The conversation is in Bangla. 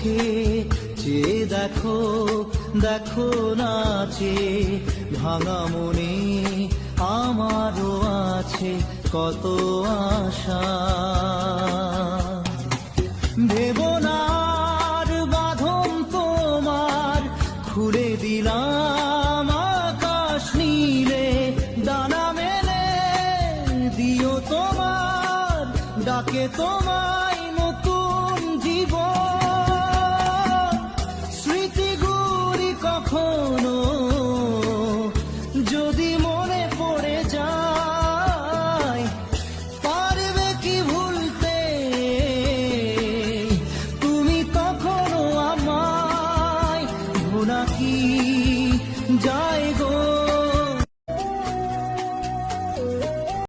চোখে চেয়ে দেখো, দেখো নাচে ভাঙা মনে আমারও আছে কত আশা। ভেবো না আর বাঁধন তোমার, খুলে দিলাম আকাশ নীলে, ডানা মেলে দিও তোমার ডাকে তোমায়